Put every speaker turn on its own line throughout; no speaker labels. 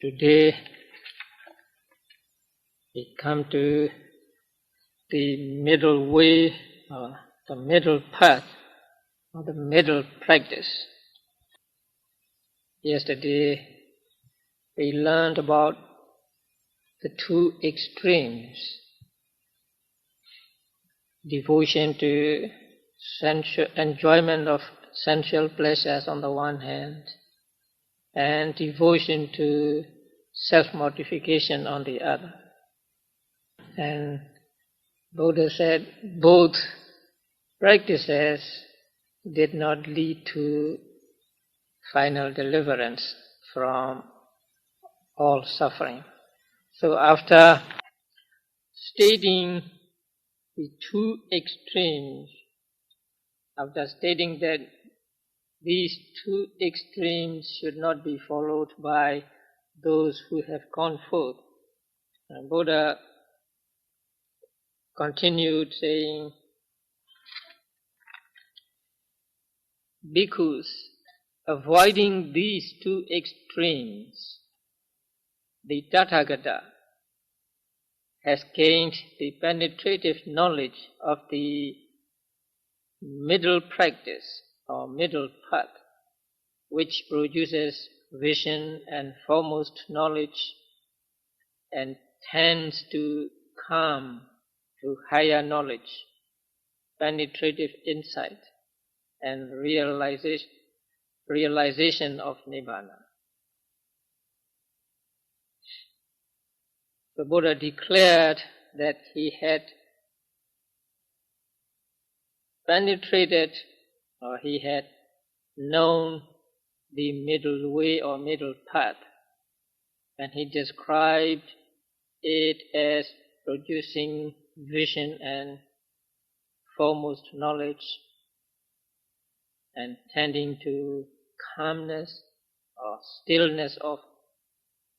Today we come to the middle way, or the middle path, or the middle practice. Yesterday we learned about the two extremes: devotion to enjoyment of sensual pleasures on the one hand, and devotion to self-mortification on the other. And Buddha said both practices did not lead to final deliverance from all suffering. So after stating the two extremes, after stating that these two extremes should not be followed by those who have gone forth, and Buddha continued saying, bhikkhus, avoiding these two extremes, the Tathagata has gained the penetrative knowledge of the middle practice or middle path, which produces vision and foremost knowledge and tends to come to higher knowledge, penetrative insight, and realization of Nibbana. The Buddha declared that he had penetrated, or he had known the middle way or middle path, and he described it as producing vision and foremost knowledge and tending to calmness or stillness of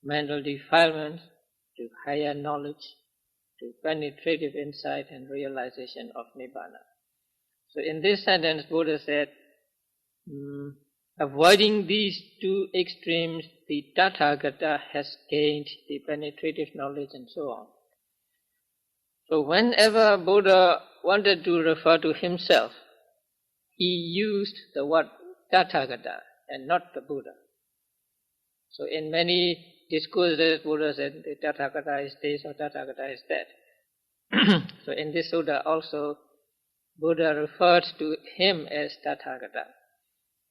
mental defilement, to higher knowledge, to penetrative insight and realization of Nibbana. So in this sentence, Buddha said, avoiding these two extremes, the Tathagata has gained the penetrative knowledge, and so on. So whenever Buddha wanted to refer to himself, he used the word Tathagata and not the Buddha. So in many discourses, Buddha said the Tathagata is this or Tathagata is that. So in this sutta also, Buddha referred to him as Tathagata.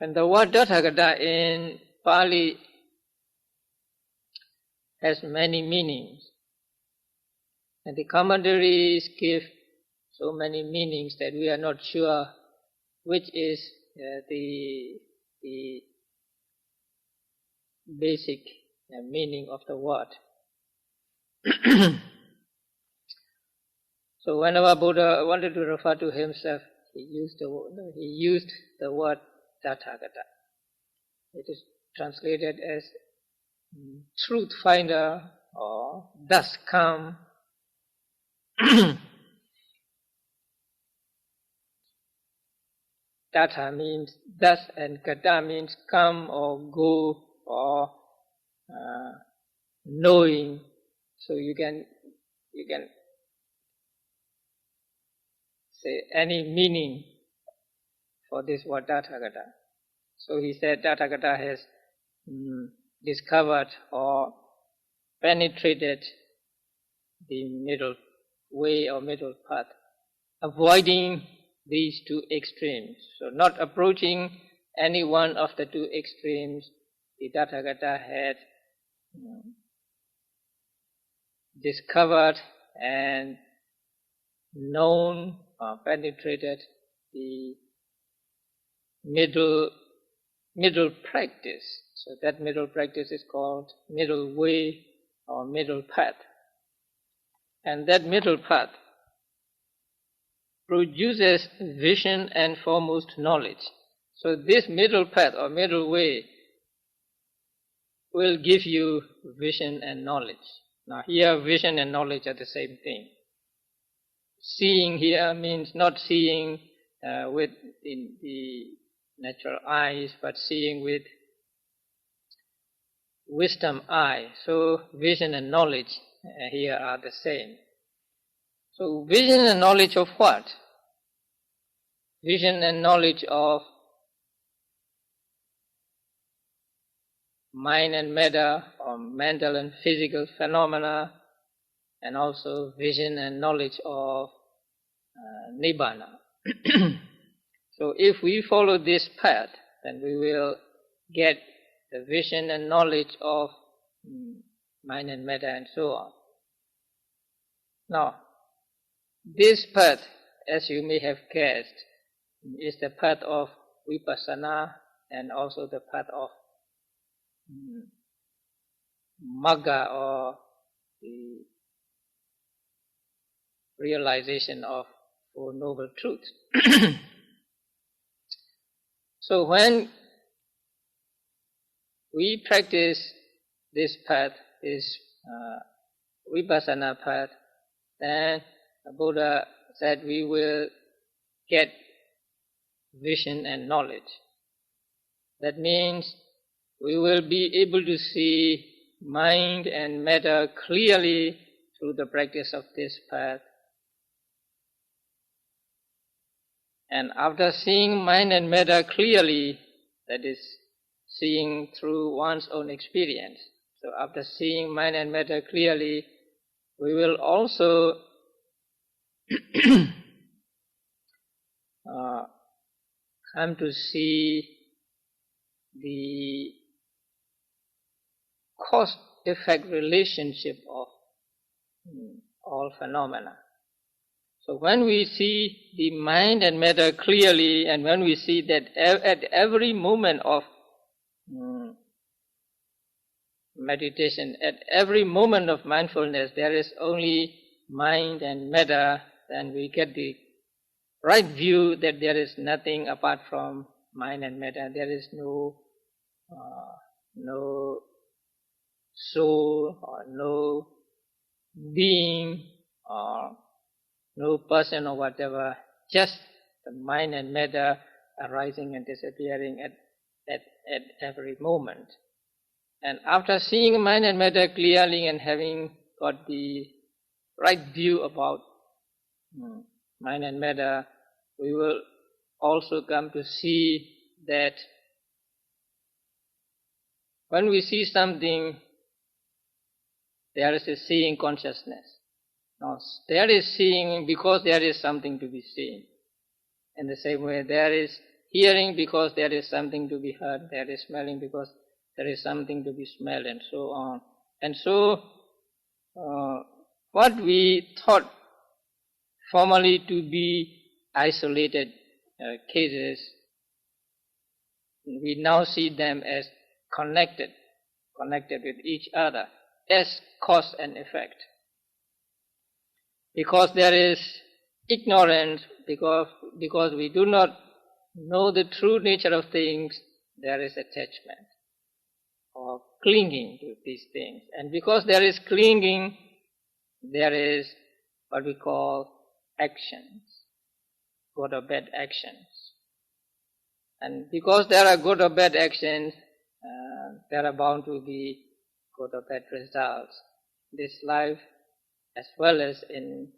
And the word Tathagata in Pali has many meanings. And the commentaries give so many meanings that we are not sure which is the basic meaning of the word. So whenever Buddha wanted to refer to himself, he used the word Tathagata. It is translated as truth finder or thus come. Tatha means thus, and Gata means come or go or knowing. So you can say any meaning for this word Tathagata. So he said Tathagata has discovered or penetrated the middle way or middle path, avoiding these two extremes. So not approaching any one of the two extremes, the Tathagata had discovered and known or penetrated the middle practice. So that middle practice is called middle way or middle path. And that middle path produces vision and foremost knowledge. So this middle path or middle way will give you vision and knowledge. Now here vision and knowledge are the same thing. Seeing here means not seeing with the natural eyes, but seeing with wisdom eye. So vision and knowledge here are the same. So vision and knowledge of what? Vision and knowledge of mind and matter, or mental and physical phenomena, and also vision and knowledge of Nibbana. So if we follow this path, then we will get the vision and knowledge of mind and matter and so on. Now, this path, as you may have guessed, is the path of vipassana and also the path of magga, or the realization of Four Noble Truths. So when we practice this path, this vipassana path, then the Buddha said we will get vision and knowledge. That means we will be able to see mind and matter clearly through the practice of this path. And after seeing mind and matter clearly, that is, seeing through one's own experience. So after seeing mind and matter clearly, we will also come to see the cause-effect relationship of all phenomena. So when we see the mind and matter clearly, and when we see that at every moment of meditation, at every moment of mindfulness, there is only mind and matter, then we get the right view that there is nothing apart from mind and matter. There is no soul, or no being, or no person or whatever, just the mind and matter arising and disappearing at every moment. And after seeing mind and matter clearly and having got the right view about mind and matter, we will also come to see that when we see something, there is a seeing consciousness. Now, there is seeing because there is something to be seen. In the same way, there is hearing because there is something to be heard. There is smelling because there is something to be smelled, and so on. And so, what we thought formerly to be isolated cases, we now see them as connected with each other, as cause and effect. Because there is ignorance, because we do not know the true nature of things, there is attachment or clinging to these things. And because there is clinging, there is what we call actions, good or bad actions. And because there are good or bad actions, there are bound to be good or bad results in this life as well as in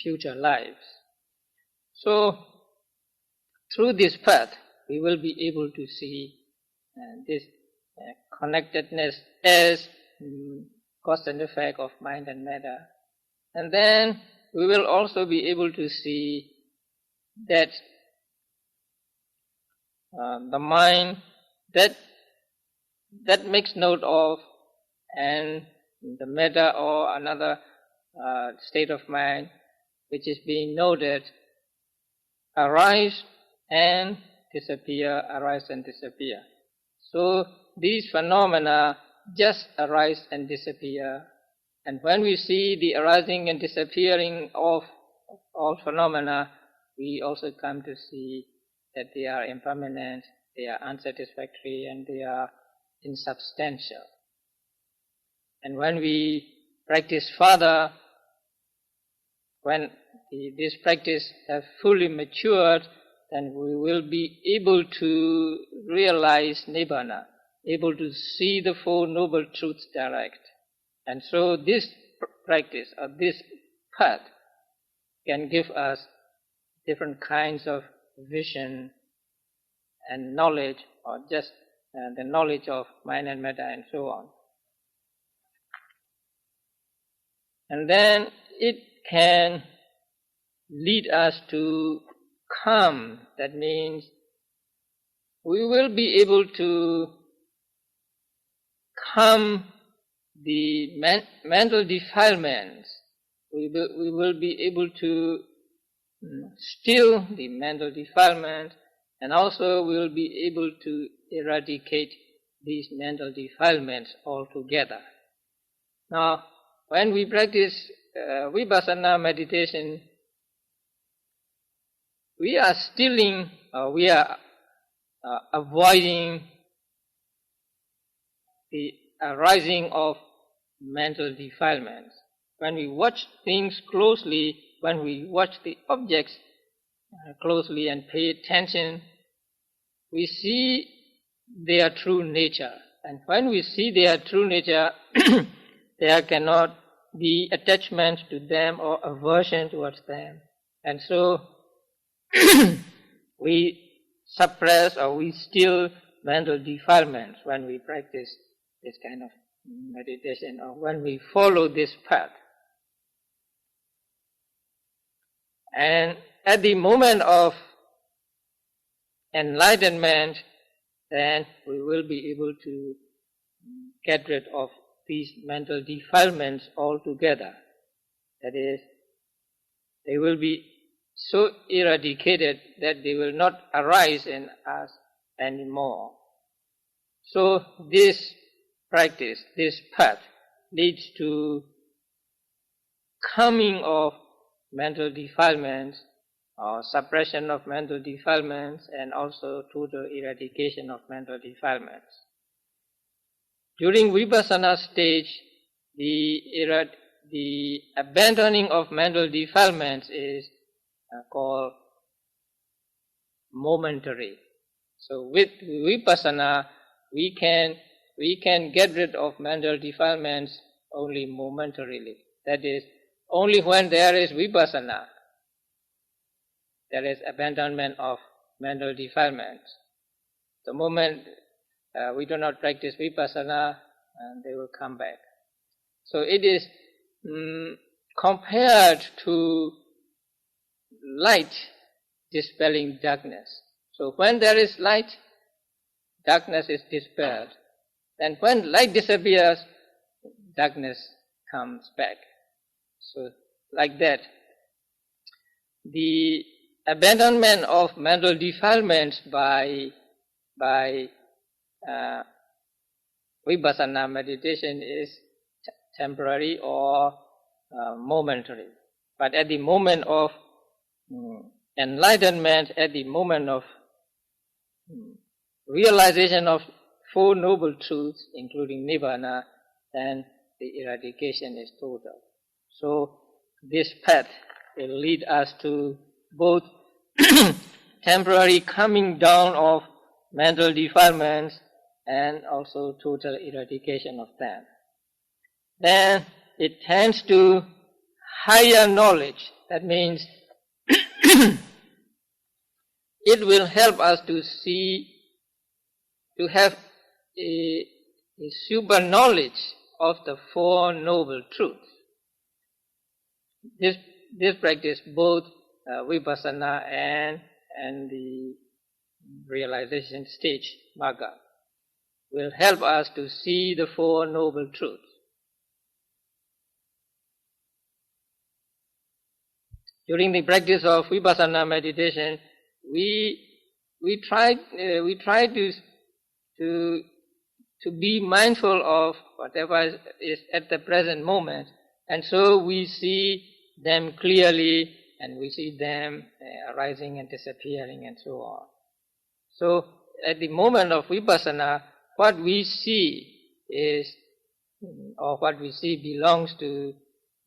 future lives. So, through this path, we will be able to see this connectedness as cause and effect of mind and matter. And then we will also be able to see that the mind that makes note of, and the matter or another state of mind which is being noted, arise and disappear, arise and disappear. So these phenomena just arise and disappear. And when we see the arising and disappearing of all phenomena, we also come to see that they are impermanent, they are unsatisfactory, and they are insubstantial. And when we practice further, when this practice has fully matured, then we will be able to realize Nibbana. able to see the Four Noble Truths direct. And so this practice, or this path, can give us different kinds of vision and knowledge, or just the knowledge of mind and matter and so on. And then it can lead us to calm. That means we will be able to calm the mental defilements. We will be able to still the mental defilement, and also we will be able to eradicate these mental defilements altogether. Now, when we practice vipassana meditation, we are stilling, we are avoiding the arising of mental defilements. When we watch things closely, when we watch the objects closely and pay attention, we see their true nature. And when we see their true nature, there cannot be attachment to them or aversion towards them. And so we suppress or we still mental defilements when we practice this kind of meditation, or when we follow this path. And at the moment of enlightenment, then we will be able to get rid of these mental defilements altogether. That is, they will be so eradicated that they will not arise in us anymore. So this practice, this path, leads to calming of mental defilements, or suppression of mental defilements, and also total eradication of mental defilements. During vipassana stage, the abandoning of mental defilements is called momentary. So with vipassana, we can get rid of mental defilements only momentarily. That is, only when there is vipassana, there is abandonment of mental defilements. The moment we do not practice vipassana, and they will come back. So it is compared to light dispelling darkness. So when there is light, darkness is dispelled. Then when light disappears, darkness comes back. So like that, the abandonment of mental defilements by vipassana meditation is temporary or momentary. But at the moment of enlightenment, at the moment of realization of Four Noble Truths, including Nibbana, then the eradication is total. So this path will lead us to both temporary coming down of mental defilements and also total eradication of them. Then it tends to higher knowledge. That means it will help us to see, to have a super knowledge of the Four Noble Truths. This practice, both vipassana and the realization stage, magga, will help us to see the Four Noble Truths. During the practice of vipassana meditation, we try to be mindful of whatever is at the present moment, and so we see them clearly, and we see them arising and disappearing and so on. So at the moment of vipassana, what we see is, or what we see belongs to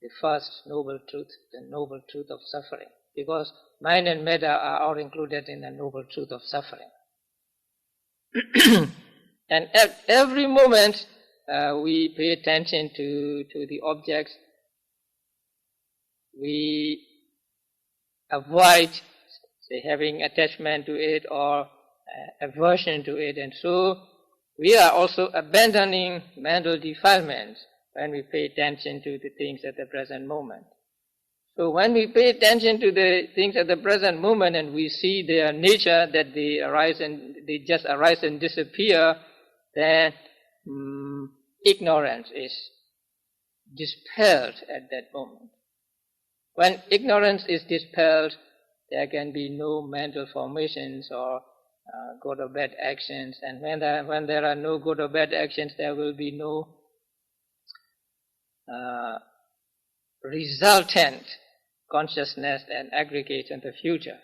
the first noble truth, the noble truth of suffering, because mind and matter are all included in the noble truth of suffering. And at every moment we pay attention to the objects. We avoid, say, having attachment to it or aversion to it, and so we are also abandoning mental defilements when we pay attention to the things at the present moment. So when we pay attention to the things at the present moment and we see their nature, that they just arise and disappear, then ignorance is dispelled at that moment. When ignorance is dispelled, there can be no mental formations or good or bad actions, and when there are no good or bad actions, there will be no resultant consciousness and aggregate in the future.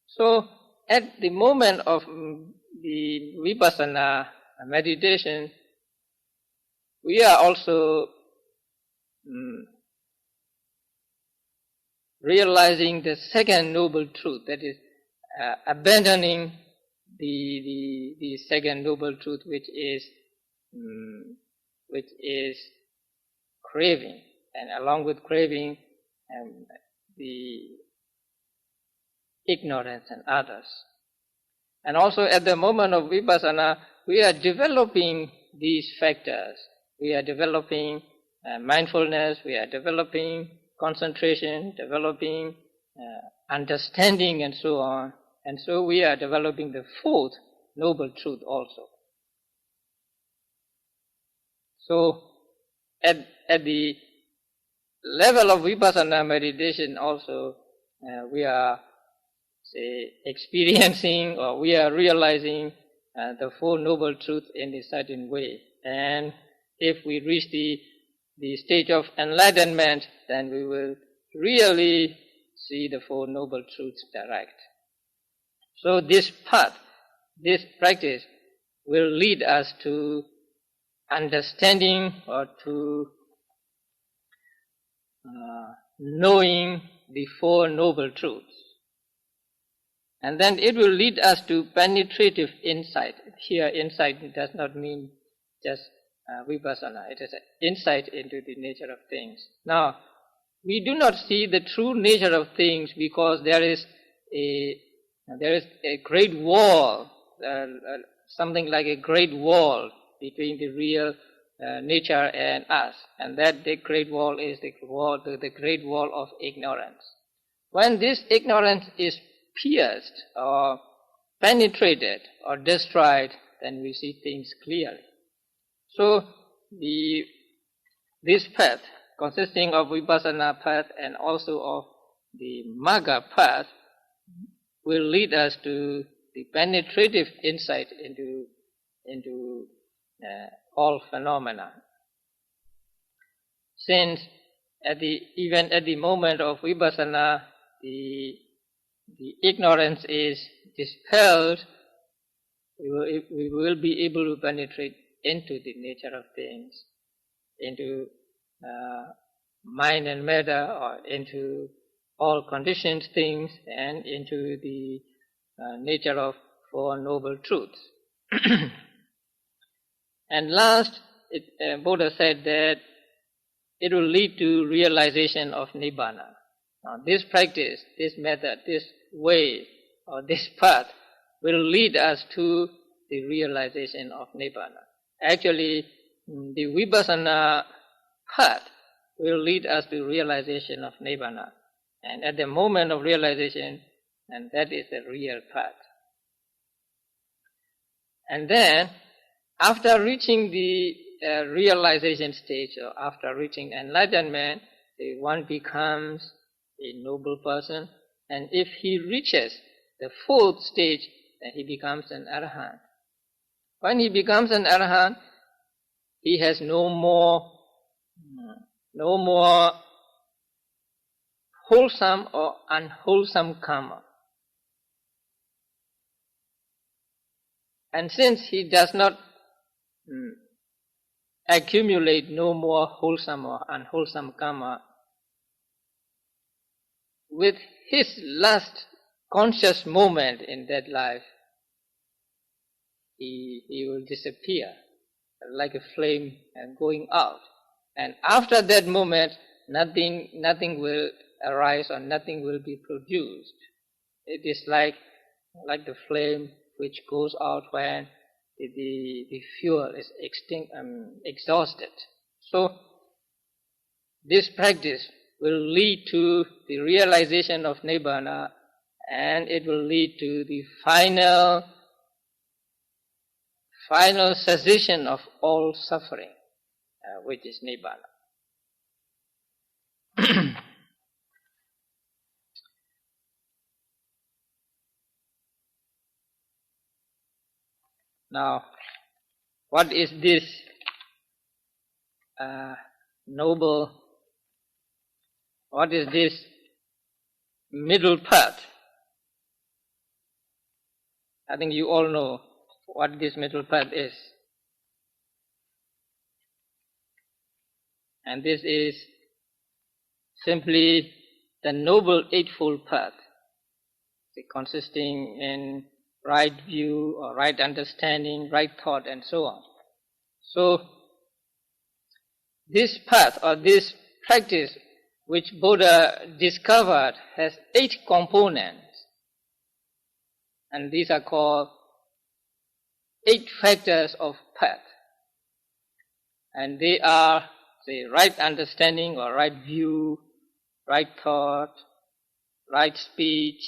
So at the moment of the vipassana meditation, we are also realizing the second noble truth, that is abandoning the second noble truth, which is craving, and along with craving, the ignorance and others. And also at the moment of vipassana, we are developing these factors. We are developing mindfulness, we are developing concentration, developing understanding, and so on. And so we are developing the fourth noble truth also. So at the level of vipassana meditation also, we are, say, experiencing, or we are realizing the Four Noble Truths in a certain way. And if we reach the stage of enlightenment, then we will really see the Four Noble Truths direct. So this path, this practice will lead us to understanding or to knowing the Four Noble Truths. And then it will lead us to penetrative insight. Here, insight does not mean just vipassana. It is an insight into the nature of things. Now, we do not see the true nature of things because there is a great wall, something like a great wall between the real nature and us, and that the great wall is the great wall of ignorance. When this ignorance is pierced or penetrated or destroyed, then we see things clearly. So this path, consisting of vipassana path and also of the magga path, will lead us to the penetrative insight into all phenomena. Since even at the moment of vipassana, the ignorance is dispelled, we will be able to penetrate into the nature of things, into mind and matter, or into all conditioned things, and into the nature of Four Noble Truths. And last, Buddha said that it will lead to realization of Nibbana. Now, this practice, this method, this way, or this path will lead us to the realization of Nibbana. Actually, the vipassana path will lead us to realization of Nibbana. And at the moment of realization, and that is the real path. And then, after reaching the realization stage, or after reaching enlightenment, one becomes a noble person. And if he reaches the fourth stage, then he becomes an arahant. When he becomes an arahant, he has no more wholesome or unwholesome karma. And since he does not accumulate no more wholesome or unwholesome karma, with his last conscious moment in that life, he will disappear like a flame going out. And after that moment, nothing will arise or nothing will be produced. It is like the flame which goes out when the fuel is exhausted. So this practice will lead to the realization of Nibbana, and it will lead to the final cessation of all suffering, which is Nibbana. Now, what is this noble, what is this middle path? I think you all know what this middle path is. And this is simply the Noble Eightfold Path, consisting in right view or right understanding, right thought, and so on. So this path or this practice which Buddha discovered has 8 components, and these are called 8 factors of path. And they are the right understanding or right view, right thought, right speech,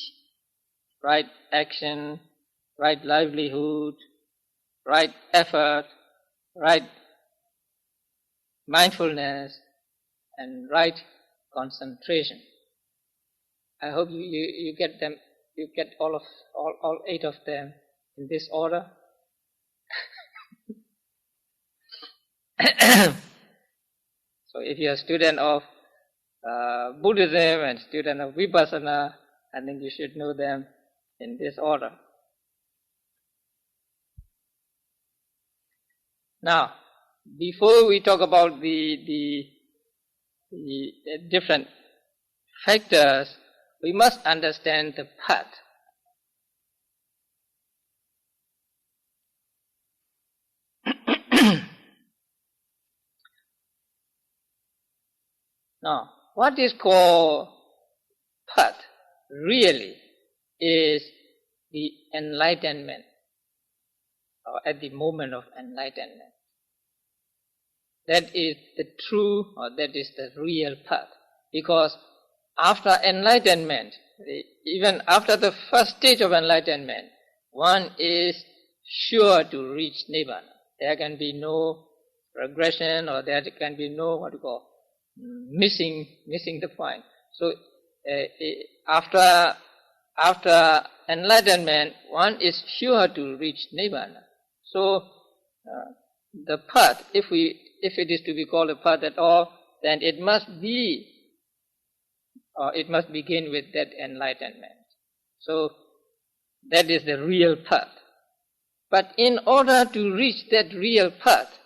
right action, right livelihood, right effort, right mindfulness, and right concentration. I hope you get them. You get all 8 of them in this order. So if you're a student of Buddhism and student of Vipassana, I think you should know them in this order. Now, before we talk about the different factors, we must understand the path. Now, what is called path really is the enlightenment, or at the moment of enlightenment. That is the true, or that is the real path. Because after enlightenment, even after the first stage of enlightenment, one is sure to reach Nibbana. There can be no regression, or there can be no missing the point. So after enlightenment, one is sure to reach Nibbana. So the path, if it is to be called a path at all, then it must be, or it must begin with that enlightenment. So that is the real path. But in order to reach that real path,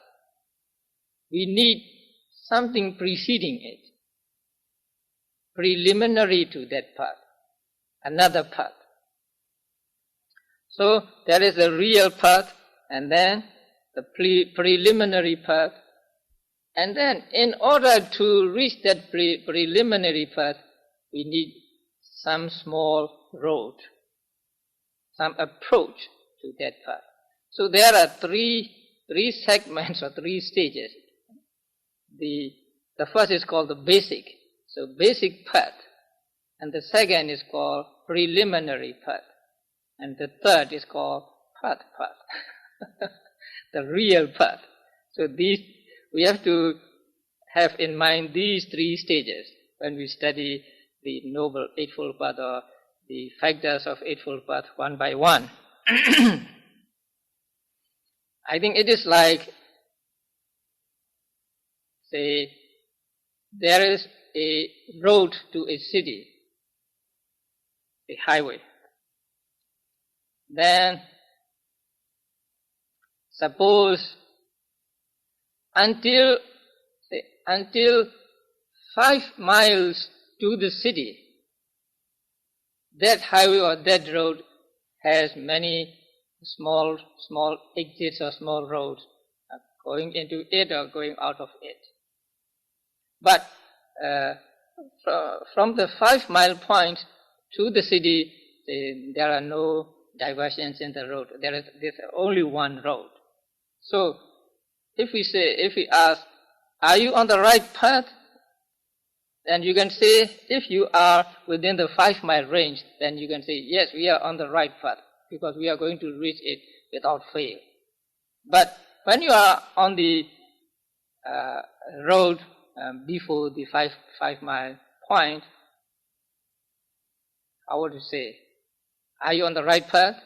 we need something preceding it, preliminary to that path, another path. So there is a real path, and then the preliminary path, and then in order to reach that preliminary path, we need some small road, some approach to that path. So there are three segments or 3 stages. The first is called the basic, so basic path, and the second is called preliminary path, and the third is called path, the real path. So we have to have in mind these 3 stages when we study the Noble Eightfold Path, or the factors of Eightfold Path one by one. I think it is like, say, there is a road to a city, a highway. Then suppose until 5 miles to the city, that highway or that road has many small exits or small roads, going into it or going out of it. But from the 5 mile point to the city, there are no diversions in the road. There's only one road. So if we ask, are you on the right path? Then you can say, if you are within the 5 mile range, then you can say, yes, we are on the right path, because we are going to reach it without fail. But when you are on the road before the 5 mile point, how would you say? Are you on the right path?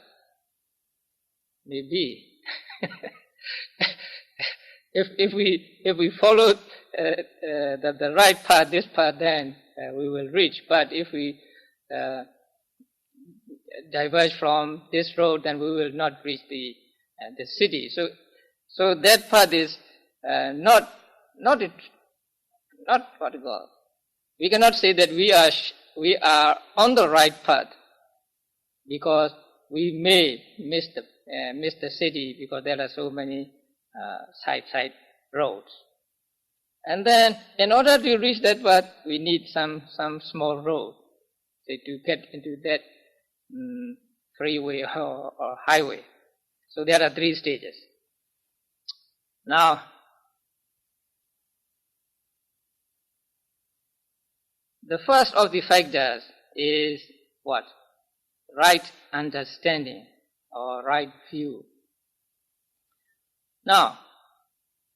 Maybe. If we follow the right path, this path, then we will reach. But if we diverge from this road, then we will not reach the city. So that path is not what you call. We cannot say that we are on the right path, because we may miss the city, because there are so many side roads. And then, in order to reach that path, we need some small road, say, to get into that freeway or highway. So there are 3 stages. Now, the first of the factors is what? Right understanding or right view. Now,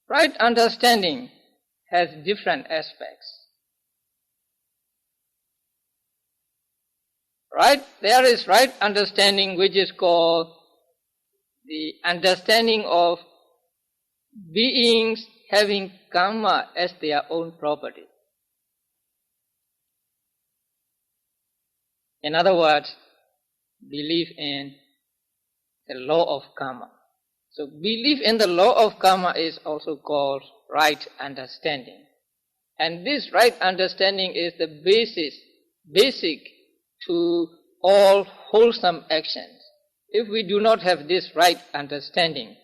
right understanding has different aspects. There is right understanding, which is called the understanding of beings having karma as their own property. In other words, belief in the law of karma. So belief in the law of karma is also called right understanding. And this right understanding is the basic to all wholesome actions. If we do not have this right understanding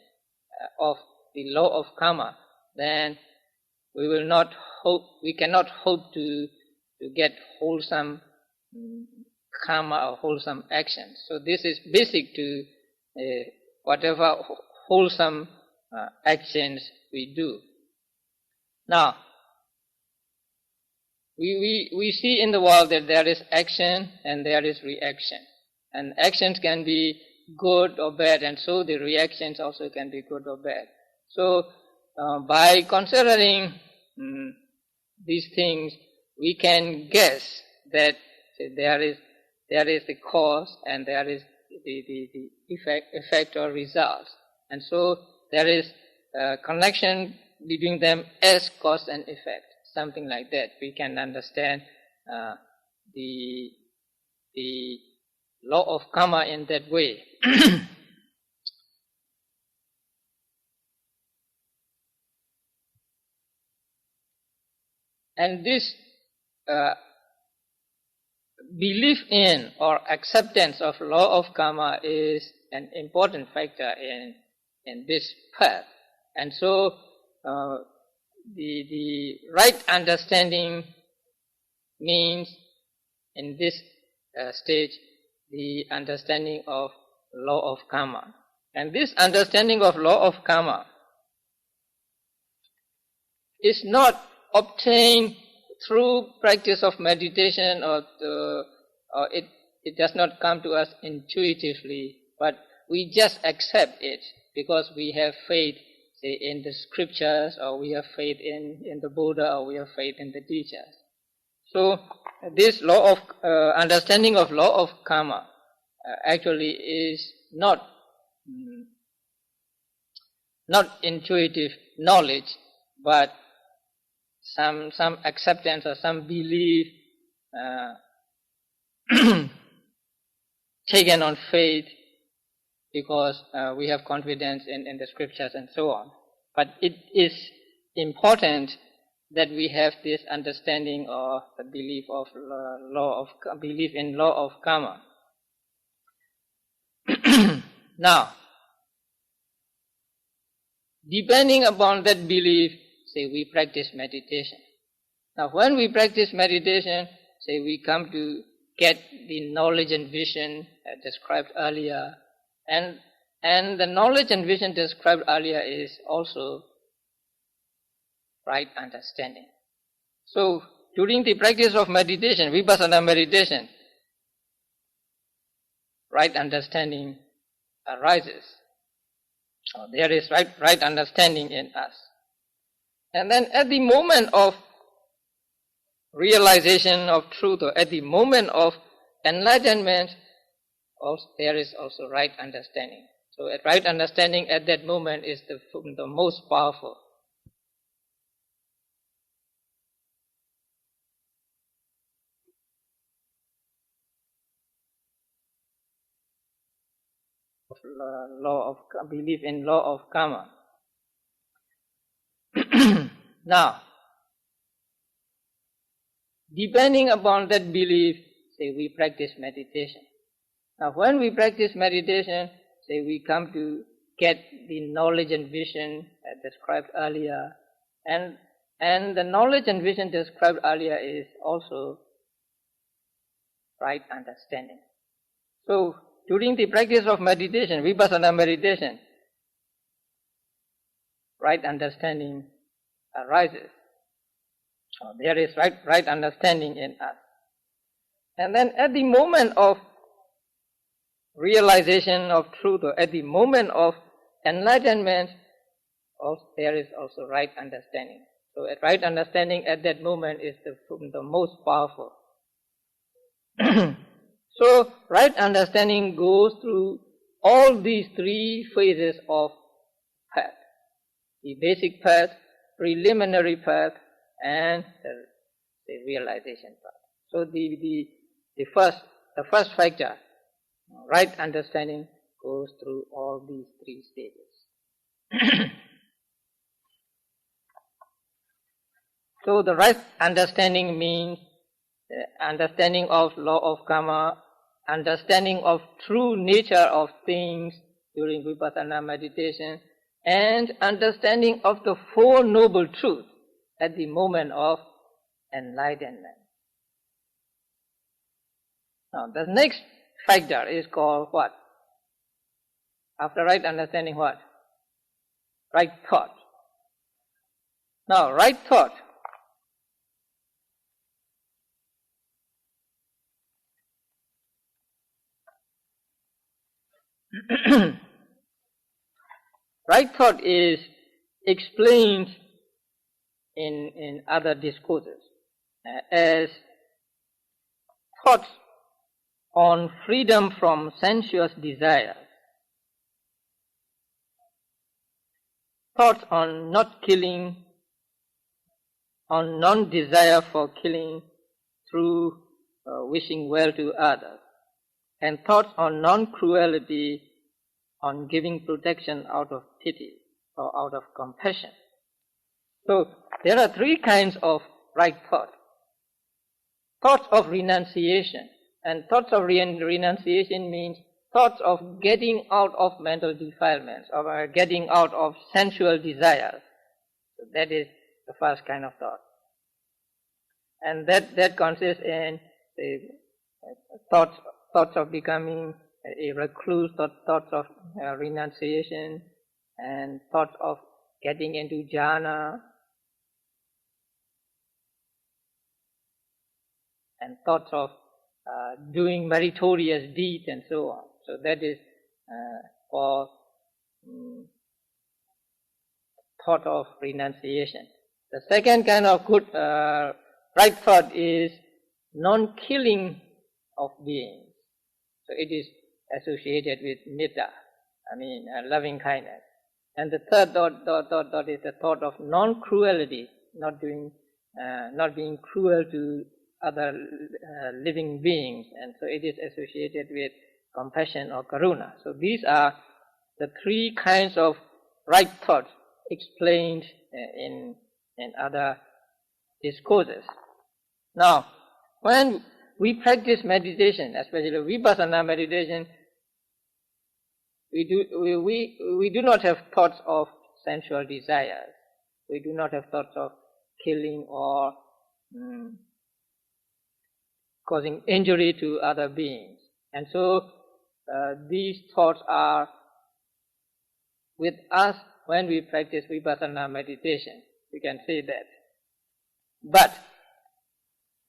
of the law of karma, then we cannot hope to get wholesome karma or wholesome actions. So this is basic to whatever wholesome actions we do. Now, we see in the world that there is action and there is reaction. And actions can be good or bad, and so the reactions also can be good or bad. So by considering these things, we can guess that there is the cause and there is the effect or results. And so there is a connection between them as cause and effect, something like that. We can understand the law of karma in that way. And this belief in or acceptance of law of karma is an important factor in this path. And so the right understanding means, in this stage, the understanding of law of karma. And this understanding of law of karma is not obtained through practice of meditation, or it does not come to us intuitively, but we just accept it because we have faith, say, in the scriptures, or we have faith in the Buddha, or we have faith in the teachers. So this law of understanding of law of karma actually is not intuitive knowledge, but some acceptance or some belief taken on faith, because we have confidence in the scriptures and so on. But it is important that we have this understanding or the belief in law of karma. Now, depending upon that belief, say we practice meditation. Now when we practice meditation, say we come to get the knowledge and vision described earlier, and the knowledge and vision described earlier is also right understanding. So during the practice of meditation, vipassana meditation, right understanding arises. So there is right understanding in us. And then at the moment of realization of truth, or at the moment of enlightenment, also, there is also right understanding. So right understanding at that moment is the most powerful. Belief in law of karma. Now, depending upon that belief, say we practice meditation. Now when we practice meditation, say we come to get the knowledge and vision described earlier, and the knowledge and vision described earlier is also right understanding. So during the practice of meditation, vipassana meditation, right understanding arises. So there is right understanding in us. And then at the moment of realization of truth, or at the moment of enlightenment, also, there is also right understanding. So right understanding at that moment is the most powerful. So right understanding goes through all these three phases of path: the basic path, preliminary path, and the realization path. So the first factor, right understanding, goes through all these three stages. So the right understanding means understanding of law of karma, understanding of true nature of things during vipassana meditation, and understanding of the Four Noble Truths at the moment of enlightenment. Now the next factor is called what? After right understanding, what? Right thought. Now right thought. Right thought is explained in other discourses as thoughts on freedom from sensuous desires, thoughts on not killing, on non-desire for killing through wishing well to others, and thoughts on non-cruelty, on giving protection out of pity or out of compassion. So there are three kinds of right thought. Thoughts of renunciation. And thoughts of renunciation means thoughts of getting out of mental defilements, or getting out of sensual desires. So that is the first kind of thought. And that consists in thoughts of becoming a recluse, thoughts of renunciation, and thoughts of getting into jhana, and thoughts of doing meritorious deeds and so on. So that is for thought of renunciation. The second kind of good right thought is non-killing of beings. So it is associated with metta, loving kindness. And the third thought is the thought of non-cruelty, not being cruel to other living beings, and so it is associated with compassion or karuna. So these are the three kinds of right thoughts explained in other discourses. Now, when we practice meditation, especially vipassana meditation, we do not have thoughts of sensual desires. We do not have thoughts of killing or causing injury to other beings. And so these thoughts are with us when we practice vipassana meditation. We can say that. But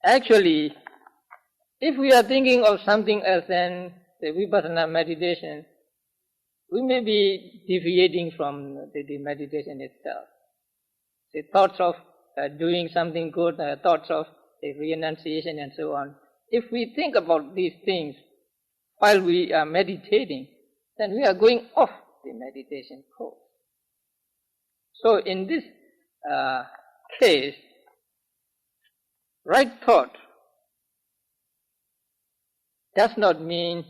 actually, if we are thinking of something else than the vipassana meditation, we may be deviating from the meditation itself. The thoughts of doing something good, thoughts of the renunciation and so on. If we think about these things while we are meditating, then we are going off the meditation course. So in this case, right thought does not mean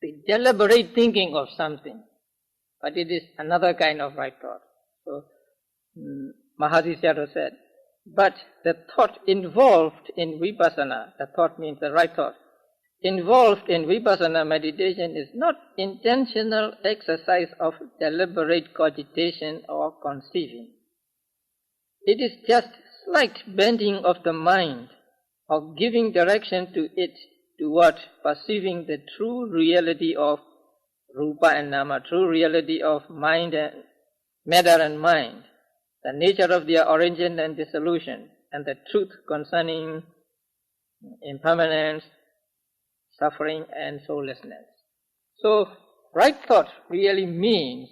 the deliberate thinking of something, but it is another kind of right thought. So Mahasi Sayadaw said, but the thought involved in vipassana, the thought means the right thought, involved in vipassana meditation is not intentional exercise of deliberate cogitation or conceiving. It is just slight bending of the mind, of giving direction to it toward perceiving the true reality of rupa and nama, true reality of mind and matter and mind, the nature of their origin and dissolution, and the truth concerning impermanence, suffering and soullessness. So right thought really means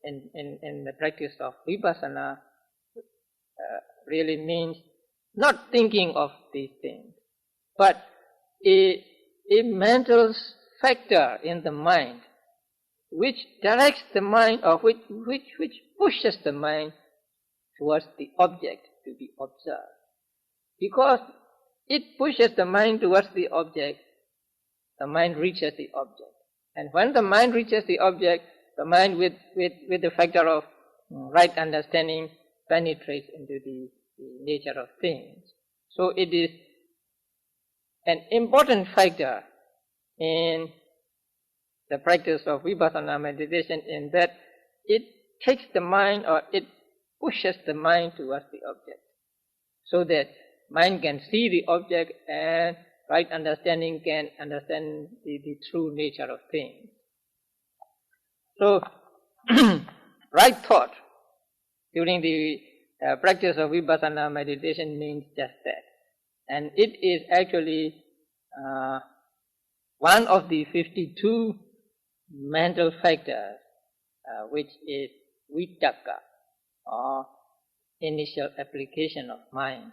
in the practice of vipassana really means not thinking of these things, but a mental factor in the mind which directs the mind or which pushes the mind towards the object to be observed. Because it pushes the mind towards the object, the mind reaches the object. And when the mind reaches the object, the mind with the factor of right understanding penetrates into the nature of things. So it is an important factor in the practice of vipassana meditation in that it takes the mind or it pushes the mind towards the object so that mind can see the object and right understanding can understand the true nature of things. So right thought during the practice of vipassana meditation means just that. And it is actually one of the 52 mental factors which is vitakka or initial application of mind.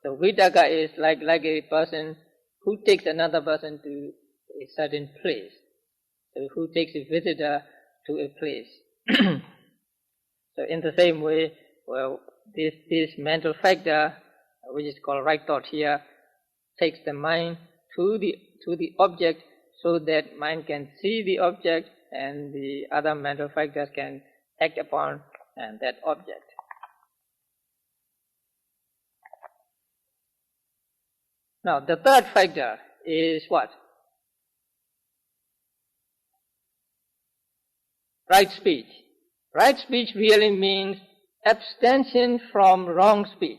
So vitakka is like a person who takes another person to a certain place. So who takes a visitor to a place. So in the same way, well, this mental factor, which is called right thought here, takes the mind to the object so that mind can see the object and the other mental factors can act upon that object. Now the third factor is what? Right speech. Right speech really means abstention from wrong speech.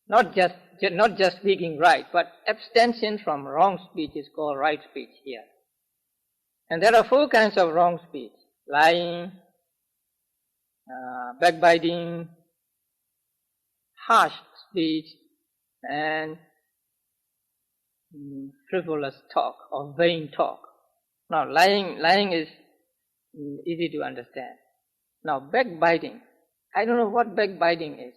Not just speaking right, but abstention from wrong speech is called right speech here. And there are 4 kinds of wrong speech: lying, backbiting, harsh speech, and frivolous talk or vain talk. Now lying is easy to understand. Now backbiting, I don't know what backbiting is.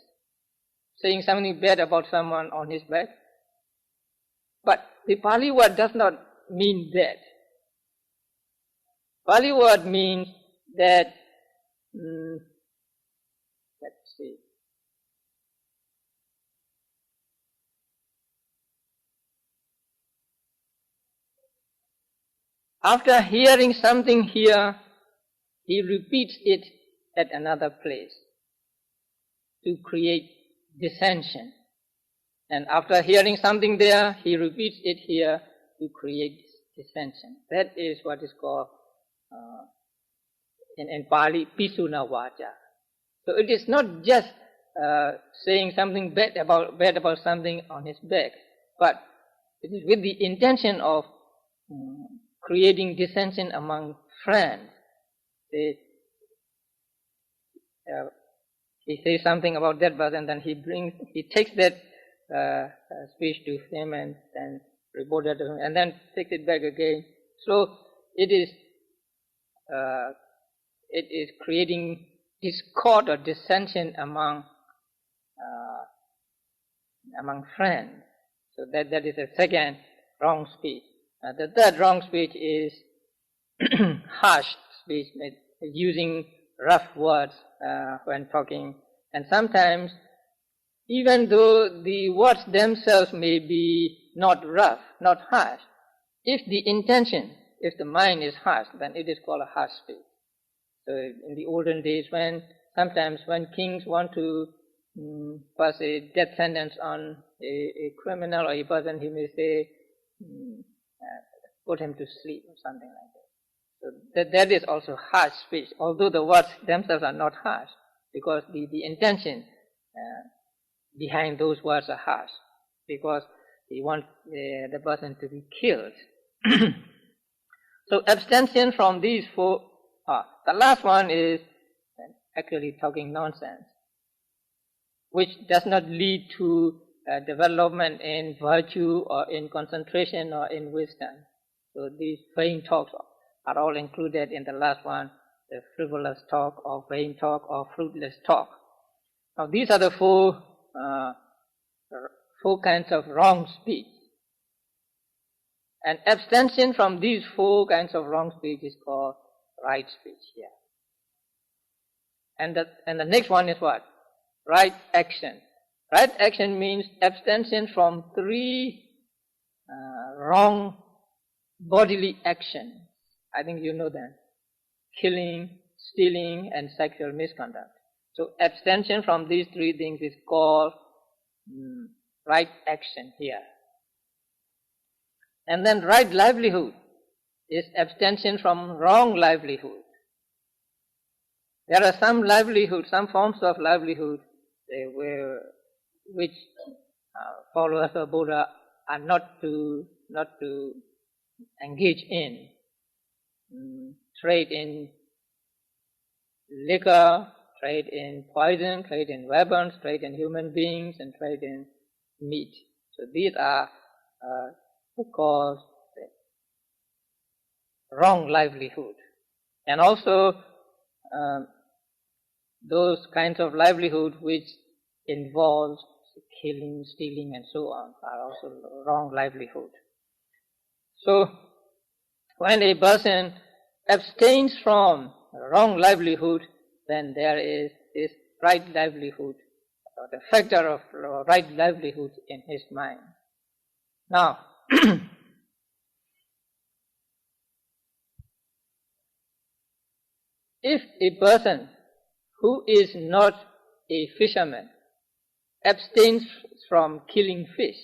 Saying something bad about someone on his back. But the Pali word does not mean that. Pali word means that, let's see. After hearing something here, he repeats it at another place to create dissension. And after hearing something there, he repeats it here to create dissension. That is what is called in Pali, Pisuna Vaja. So it is not just saying something bad about something on his back, but it is with the intention of creating dissension among friends. He says something about that person, then he takes that speech to him and then reports it to him, and then takes it back again. So it is creating discord or dissension among friends. So that is the second wrong speech. The third wrong speech is harsh speech, using rough words when talking. And sometimes, even though the words themselves may be not rough, not harsh, if the mind is harsh, then it is called a harsh speech. So in the olden days, sometimes when kings want to pass a death sentence on a criminal or a person, he may say, put him to sleep or something like that. So that is also harsh speech, although the words themselves are not harsh, because the intention behind those words are harsh, because they want the person to be killed. So abstention from these four. The last one is actually talking nonsense, which does not lead to development in virtue or in concentration or in wisdom. So these vain talks are all included in the last one, the frivolous talk or vain talk or fruitless talk. Now these are the four kinds of wrong speech. And abstention from these four kinds of wrong speech is called right speech here. And the next one is what? Right action. Right action means abstention from three wrong bodily actions. I think you know them. Killing, stealing, and sexual misconduct. So abstention from these three things is called right action here. And then right livelihood is abstention from wrong livelihood. There are some forms of livelihood which followers of Buddha are not to engage in. Trade in liquor, trade in poison, trade in weapons, trade in human beings, and trade in meat. So these are called wrong livelihood. And also those kinds of livelihood which involves killing, stealing, and so on are also wrong livelihood. So when a person abstains from wrong livelihood, then there is this right livelihood, or the factor of right livelihood in his mind. Now, if a person who is not a fisherman abstains from killing fish,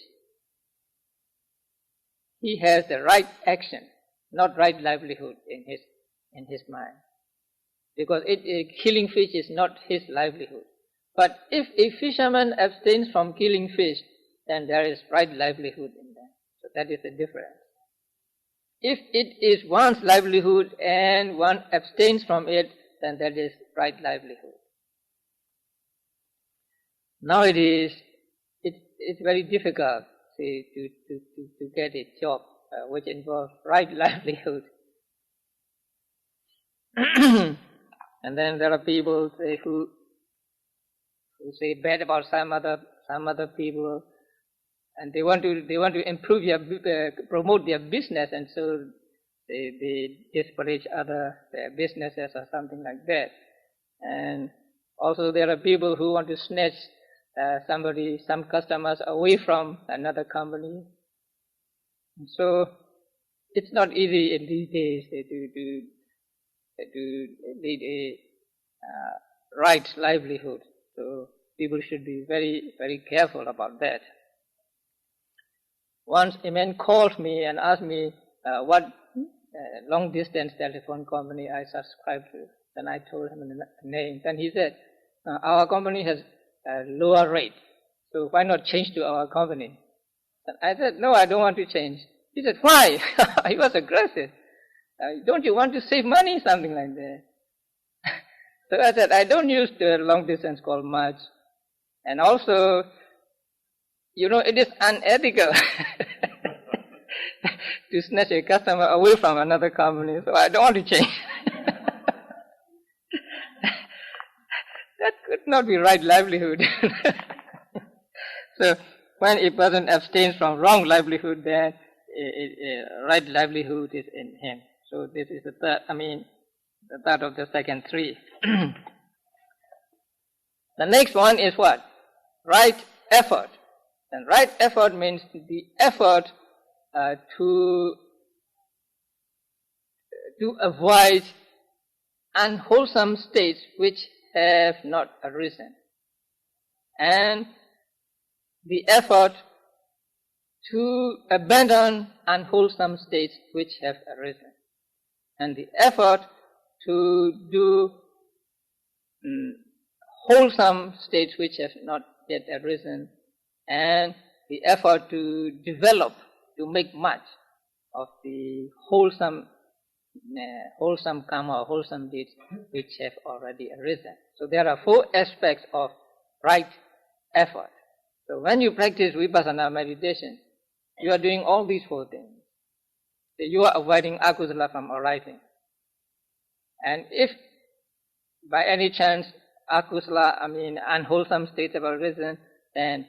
he has the right action, not right livelihood in his mind. Because killing fish is not his livelihood. But if a fisherman abstains from killing fish, then there is right livelihood in that. So that is the difference. If it is one's livelihood and one abstains from it, then that is right livelihood. Nowadays, it's very difficult, say, to get a job which involves right livelihood. And then there are people who say bad about some other people, and they want to improve promote their business, and so they disparage other businesses or something like that. And also there are people who want to snatch some customers away from another company. And so it's not easy in these days to lead a right livelihood. So people should be very, very careful about that. Once a man called me and asked me what long-distance telephone company I subscribe to. Then I told him the name. Then he said, our company has a lower rate, so why not change to our company? And I said, no, I don't want to change. He said, why? He was aggressive. Don't you want to save money? Something like that. So I said, I don't use the long distance call much. And also, it is unethical to snatch a customer away from another company, so I don't want to change. That could not be right livelihood. So when a person abstains from wrong livelihood, then right livelihood is in him. So this is the third of the second three. The next one is what? Right effort. And right effort means the effort to avoid unwholesome states which have not arisen, and the effort to abandon unwholesome states which have arisen, and the effort to do wholesome states which have not yet arisen, and the effort to develop, to make much of the wholesome karma, wholesome deeds which have already arisen. So there are 4 aspects of right effort. So when you practice vipassana meditation, you are doing all these 4 things. So you are avoiding akusala from arising. And if by any chance unwholesome states have arisen, then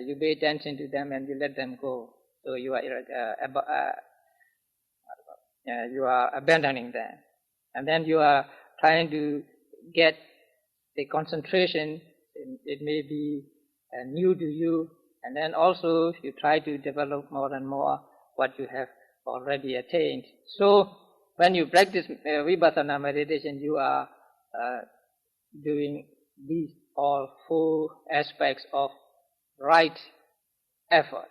you pay attention to them and you let them go. So you are abandoning them. And then you are trying to get the concentration. It may be new to you. And then also you try to develop more and more what you have already attained. So when you practice vipassana meditation, you are doing these all 4 aspects of right effort.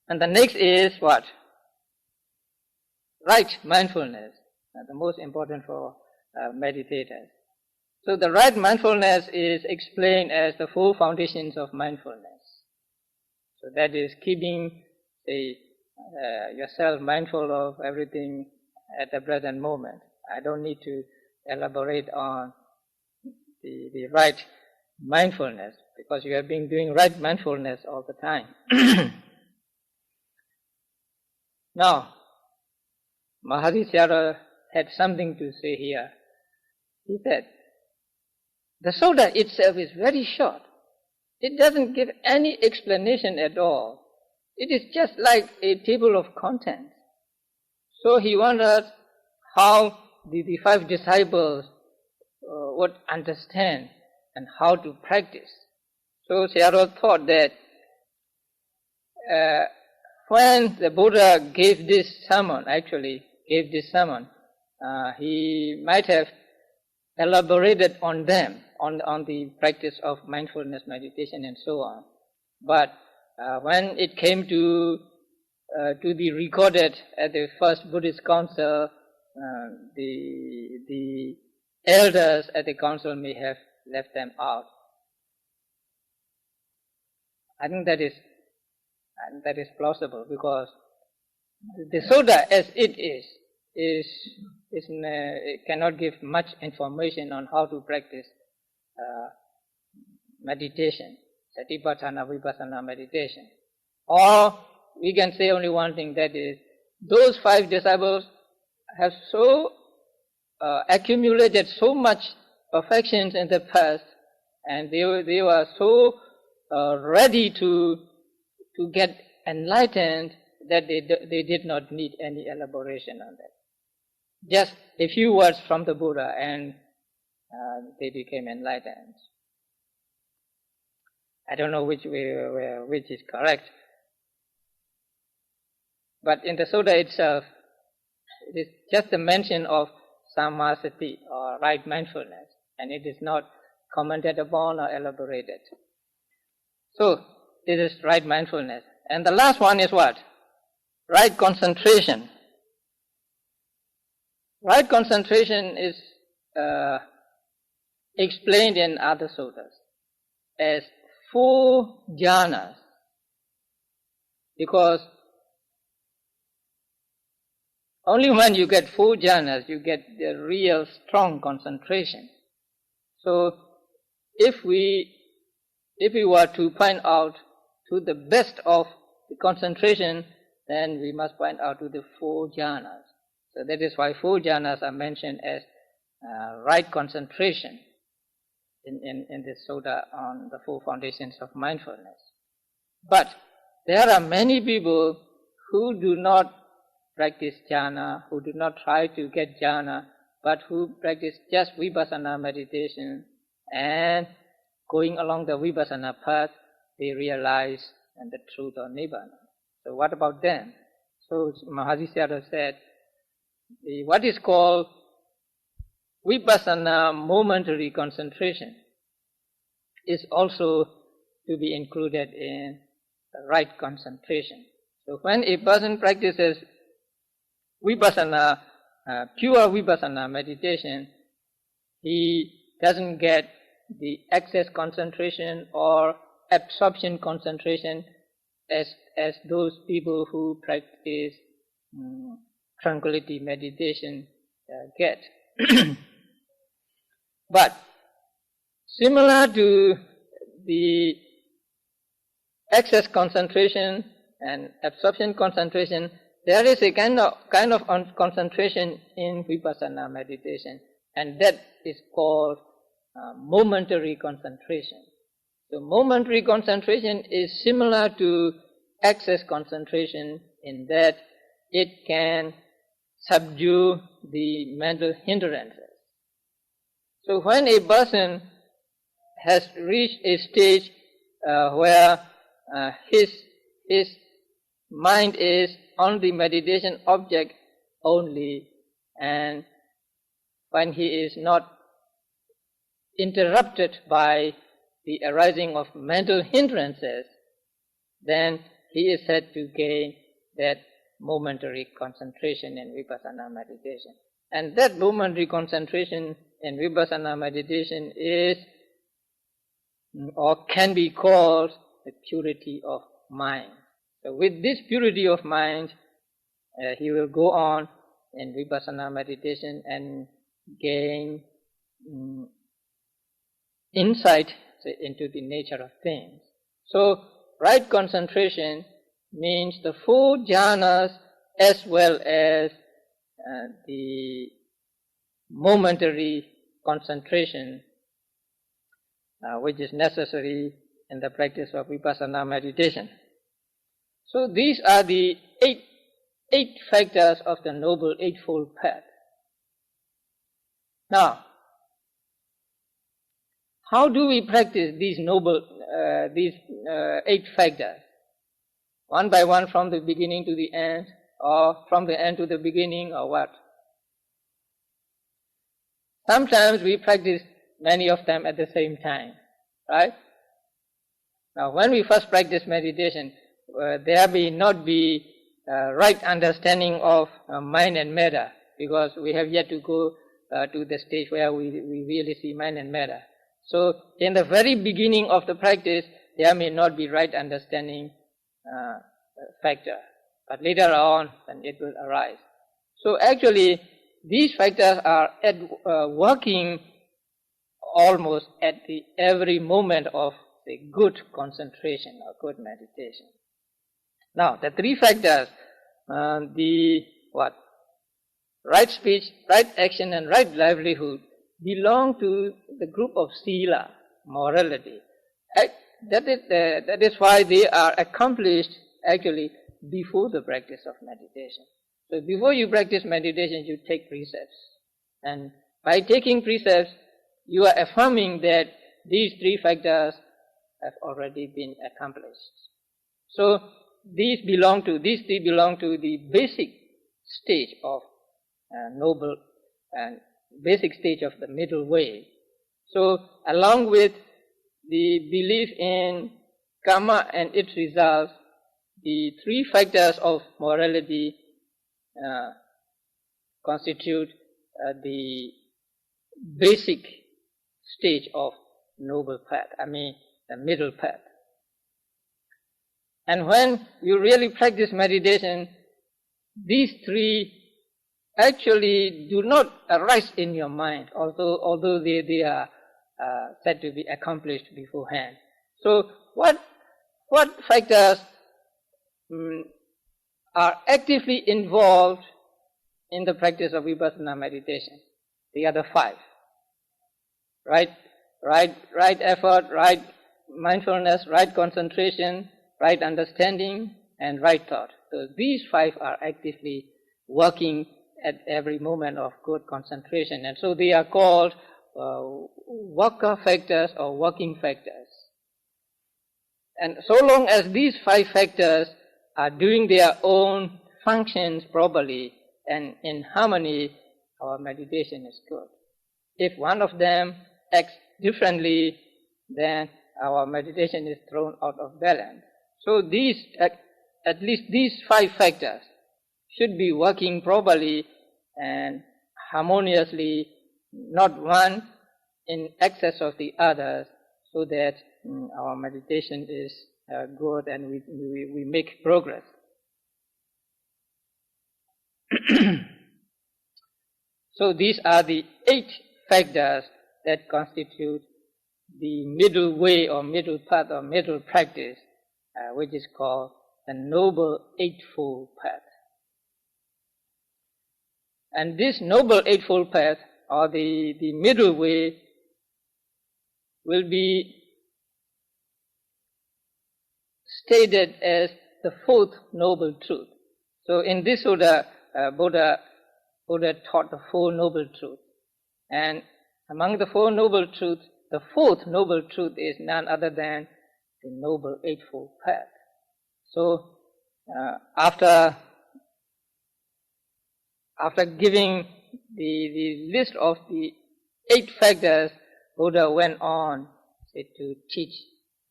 And the next is what? Right mindfulness, the most important for meditators. So the right mindfulness is explained as the 4 foundations of mindfulness. So that is keeping yourself mindful of everything at the present moment. I don't need to elaborate on the right mindfulness, because you have been doing right mindfulness all the time. Now, Mahasi Sayadaw had something to say here. He said, the Sutta itself is very short. It doesn't give any explanation at all. It is just like a table of contents. So he wondered how the 5 disciples would understand and how to practice. So Sayadaw thought that when the Buddha gave this sermon, he might have elaborated on them, on the practice of mindfulness meditation and so on. But when it came to be recorded at the first Buddhist council, the elders at the council may have left them out. I think that is plausible, because the Sutta as it it cannot give much information on how to practice meditation, satipatthana, vipassana meditation. Or we can say only one thing, that is, those 5 disciples have so accumulated so much perfections in the past, and they were so ready to get enlightened that they did not need any elaboration on that. Just a few words from the Buddha and they became enlightened. I don't know which is correct. But in the Sutta itself, it is just a mention of sammasati, or right mindfulness, and it is not commented upon or elaborated. So, this is right mindfulness. And the last one is what? Right concentration. Right concentration is explained in other suttas as 4 jhanas, because only when you get 4 jhanas, you get the real strong concentration. So, if we were to point out to the best of the concentration, then we must point out to the 4 jhanas. So that is why 4 jhanas are mentioned as right concentration in this sutta on the 4 foundations of mindfulness. But there are many people who do not practice jhana, who do not try to get jhana, but who practice just vipassana meditation, and going along the vipassana path, they realize the truth of nibbana. So what about them? So Mahasi Sayadaw said, what is called vipassana momentary concentration is also to be included in the right concentration. So when a person practices vipassana, pure vipassana meditation, he doesn't get the excess concentration or absorption concentration as those people who practice tranquility meditation get. But similar to the excess concentration and absorption concentration, there is a kind of concentration in vipassana meditation, and that is called momentary concentration. So momentary concentration is similar to excess concentration in that it can subdue the mental hindrances. So when a person has reached a stage where his mind is on the meditation object only, and when he is not interrupted by the arising of mental hindrances, then he is said to gain that momentary concentration in vipassana meditation. And that momentary concentration in vipassana meditation is, or can be called, the purity of mind. So with this purity of mind, he will go on in vipassana meditation and gain insight into the nature of things. So right concentration means the 4 jhanas as well as the momentary concentration which is necessary in the practice of vipassana meditation. So these are the eight factors of the Noble Eightfold Path. Now, how do we practice these 8 factors? One by one, from the beginning to the end, or from the end to the beginning, or what? Sometimes we practice many of them at the same time, right? Now, when we first practice meditation, there may not be right understanding of mind and matter, because we have yet to go to the stage where we really see mind and matter. So, in the very beginning of the practice, there may not be right understanding factor, but later on, then it will arise. So, actually, these factors are working almost at every moment of the good concentration or good meditation. Now, the 3 factors, right speech, right action, and right livelihood, belong to the group of sila, morality. That is why they are accomplished actually before the practice of meditation. So before you practice meditation, you take precepts. And by taking precepts, you are affirming that these 3 factors have already been accomplished. So these 3 belong to the basic stage of noble and basic stage of the middle way. So along with the belief in karma and its results, the 3 factors of morality constitute the basic stage of noble path, the middle path. And when you really practice meditation, these three actually do not arise in your mind, although they are said to be accomplished beforehand. So what factors are actively involved in the practice of vipassana meditation? The other five. Right effort, right mindfulness, right concentration, right understanding, and right thought. So these five are actively working at every moment of good concentration, and so they are called worker factors or working factors. And so long as these five factors are doing their own functions properly and in harmony, our meditation is good. If one of them acts differently, then our meditation is thrown out of balance. So these, at least these five factors should be working properly and harmoniously, not one in excess of the others, so that our meditation is good and we make progress. So these are the 8 factors that constitute the middle way or middle path or middle practice, which is called the Noble Eightfold Path. And this Noble Eightfold Path, or the middle way, will be stated as the 4th noble truth. So in this Sutta, Buddha taught the 4 noble truths. And among the 4 noble truths, the 4th noble truth is none other than the Noble Eightfold Path. So after giving the list of the 8 factors, Buddha went on to teach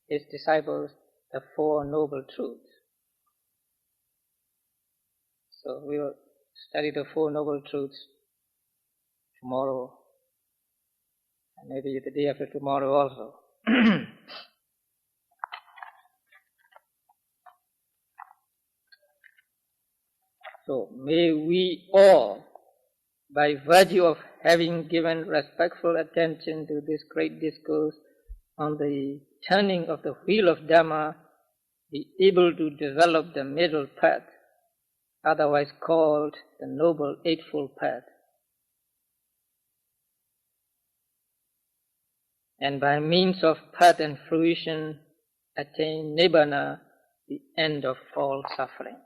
his disciples the 4 noble truths. So we will study the 4 noble truths tomorrow, and maybe the day after tomorrow also. So may we all, by virtue of having given respectful attention to this great discourse on the turning of the wheel of Dhamma, be able to develop the middle path, otherwise called the Noble Eightfold Path, and by means of path and fruition attain Nibbana, the end of all suffering.